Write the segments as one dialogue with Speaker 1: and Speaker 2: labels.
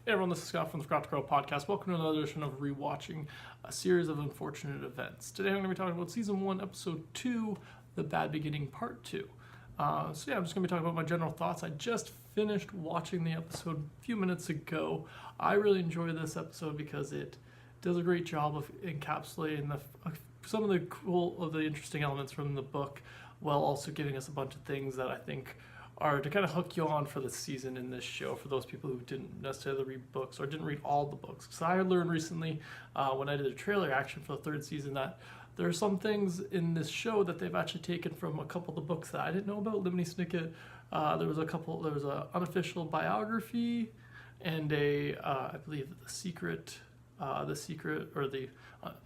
Speaker 1: Hey everyone, this is Scott from the Forgot to Grow podcast. Welcome to another edition of ReWatching, a series of unfortunate events. Today I'm going to be talking about Season 1, Episode 2, The Bad Beginning, Part 2. I'm just going to be talking about my general thoughts. I just finished watching the episode a few minutes ago. I really enjoyed this episode because it does a great job of encapsulating some of the interesting elements from the book, while also giving us a bunch of things that I think are to kind of hook you on for the season in this show, for those people who didn't necessarily read books or didn't read all the books. Because I learned recently when I did a trailer action for the third season that there are some things in this show that they've actually taken from a couple of the books that I didn't know about. Lemony Snicket, there was an unofficial biography and I believe the secret or the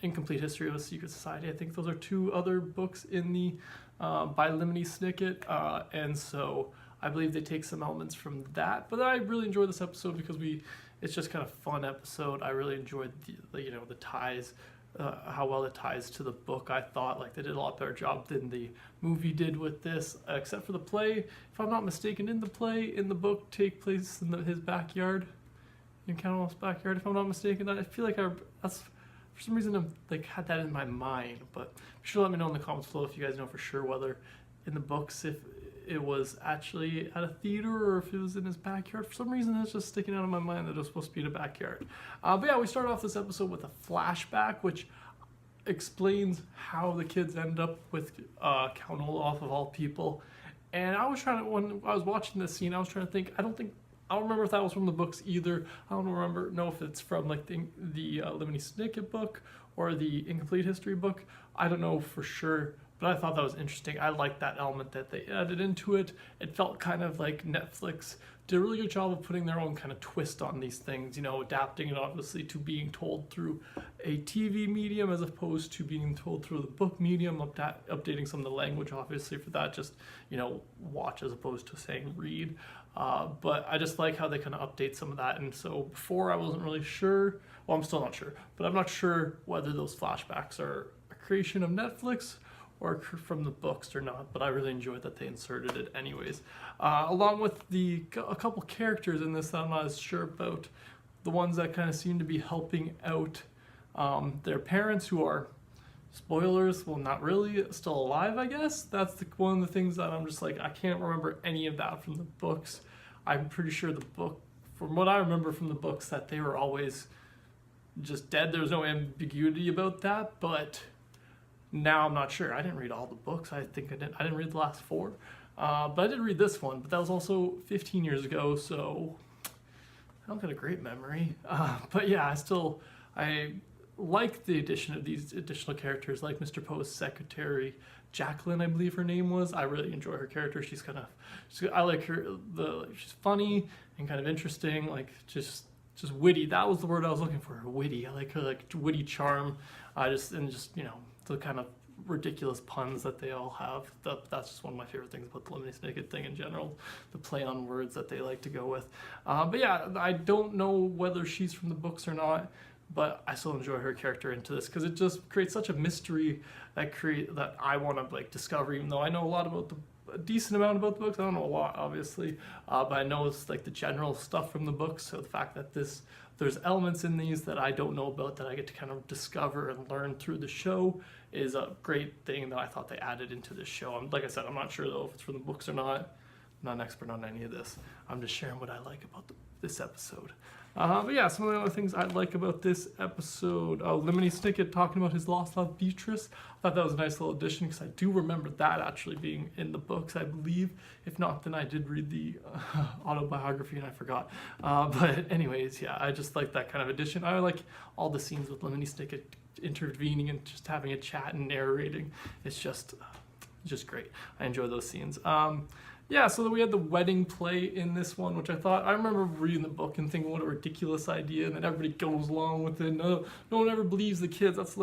Speaker 1: incomplete history of a secret society. I think those are two other books in the by Lemony Snicket, and so I believe they take some elements from that. But I really enjoyed this episode because it's just kind of fun episode. I really enjoyed the ties, how well it ties to the book. I thought like they did a lot better job than the movie did with this, except for the play. If I'm not mistaken, in the book take place in his backyard, in Cannibal's backyard. If I'm not mistaken, I feel like that's. For some reason, I've had that in my mind, but be sure to let me know in the comments below if you guys know for sure whether in the books if it was actually at a theater or if it was in his backyard. For some reason, it's just sticking out of my mind that it was supposed to be in a backyard. But yeah, we start off this episode with a flashback, which explains how the kids end up with Count Olaf of all people. And when I was watching this scene, I was trying to think. I don't remember if that was from the books either. I don't know if it's from like the Lemony Snicket book or the Incomplete History book. I don't know for sure, but I thought that was interesting. I liked that element that they added into it. It felt kind of like Netflix did a really good job of putting their own kind of twist on these things, adapting it obviously to being told through a TV medium as opposed to being told through the book medium, updating some of the language obviously for that, just, watch as opposed to saying read. But I just like how they kind of update some of that. And so before I wasn't really sure, well, I'm still not sure, but I'm not sure whether those flashbacks are a creation of Netflix or from the books or not, but I really enjoyed that they inserted it anyways. Along with a couple characters in this that I'm not as sure about, the ones that kind of seem to be helping out their parents who are, spoilers, well not really, still alive I guess. That's one of the things that I'm just like, I can't remember any of that from the books. I'm pretty sure the book, from what I remember from the books, that they were always just dead. There was no ambiguity about that, but now I'm not sure. I didn't read all the books. I think I didn't read the last 4. But I did read this one, but that was also 15 years ago, so I don't got a great memory. But yeah, I like the addition of these additional characters, like Mr. Poe's secretary, Jacqueline, I believe her name was. I really enjoy her character. I like her. She's funny and kind of interesting, like just witty. That was the word I was looking for. Witty. I like her witty charm. The kind of ridiculous puns that they all have. That's just one of my favorite things about the Lemony Snicket thing in general, the play on words that they like to go with. But yeah, I don't know whether she's from the books or not, but I still enjoy her character into this because it just creates such a mystery that I want to discover, even though I know a decent amount about the books. I don't know a lot, obviously, but I know it's the general stuff from the books. So the fact that there's elements in these that I don't know about that I get to kind of discover and learn through the show is a great thing that I thought they added into this show. Like I said, I'm not sure though if it's from the books or not. I'm not an expert on any of this. I'm just sharing what I like about this episode. But yeah, some of the other things I like about this episode, Lemony Snicket talking about his lost love Beatrice. I thought that was a nice little addition because I do remember that actually being in the books, I believe. If not, then I did read the autobiography and I forgot. But anyways, yeah, I just like that kind of addition. I like all the scenes with Lemony Snicket intervening and just having a chat and narrating. It's just great. I enjoy those scenes. Yeah, so we had the wedding play in this one, which I remember reading the book and thinking what a ridiculous idea, and then everybody goes along with it. No one ever believes the kids. That's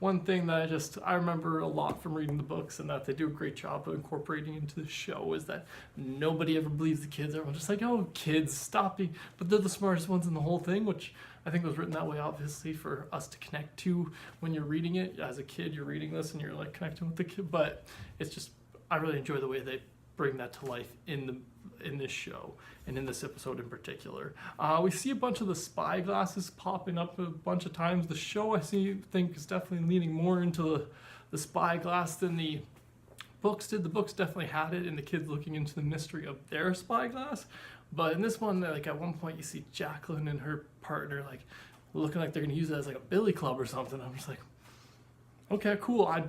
Speaker 1: one thing that I remember a lot from reading the books, and that they do a great job of incorporating into the show, is that nobody ever believes the kids. Everyone's just like, oh, kids, stop being, but they're the smartest ones in the whole thing, which I think was written that way, obviously, for us to connect to when you're reading it. As a kid, you're reading this and you're connecting with the kid, but it's just, I really enjoy the way they bring that to life in in this show and in this episode in particular. We see a bunch of the spy glasses popping up a bunch of times. The show think is definitely leaning more into the spy glass than the books did. The books definitely had it, and the kids looking into the mystery of their spyglass. But in this one, like at one point, you see Jacqueline and her partner like looking like they're gonna use it as like a billy club or something. I'm just like, okay, cool. I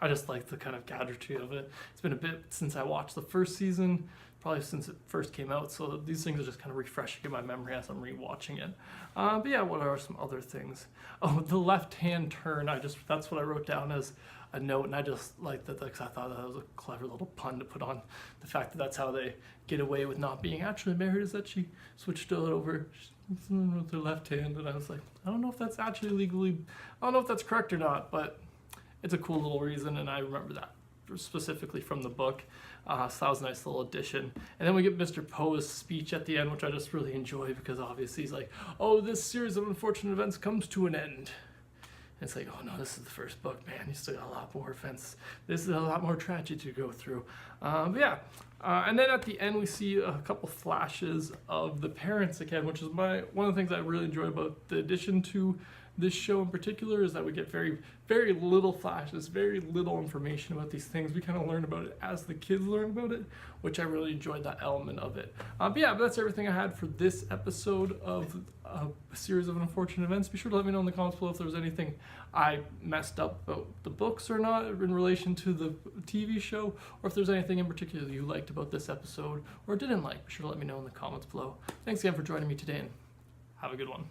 Speaker 1: just like the kind of gadgetry of it. It's been a bit since I watched the first season, probably since it first came out. So these things are just kind of refreshing in my memory as I'm rewatching it. But yeah, what are some other things? Oh, the left-hand turn. That's what I wrote down as a note, and I just liked that because I thought that was a clever little pun to put on the fact that that's how they get away with not being actually married, is that she switched it over with her left hand. And I was like, I don't know if that's actually legally, I don't know if that's correct or not, but it's a cool little reason, and I remember that specifically from the book. So that was a nice little addition. And then we get Mr. Poe's speech at the end, which I just really enjoy because obviously he's like, oh, this series of unfortunate events comes to an end. And it's like, oh no, this is the first book, man. You still got a lot more events. This is a lot more tragedy to go through. But yeah. And then at the end, we see a couple flashes of the parents again, which is one of the things I really enjoy about the addition to this show in particular, is that we get very, very little flashes, very little information about these things. We kind of learn about it as the kids learn about it, which I really enjoyed that element of it. But yeah, that's everything I had for this episode of a series of unfortunate events. Be sure to let me know in the comments below if there was anything I messed up about the books or not in relation to the TV show, or if there's anything in particular you liked about this episode or didn't like. Be sure to let me know in the comments below. Thanks again for joining me today, and have a good one.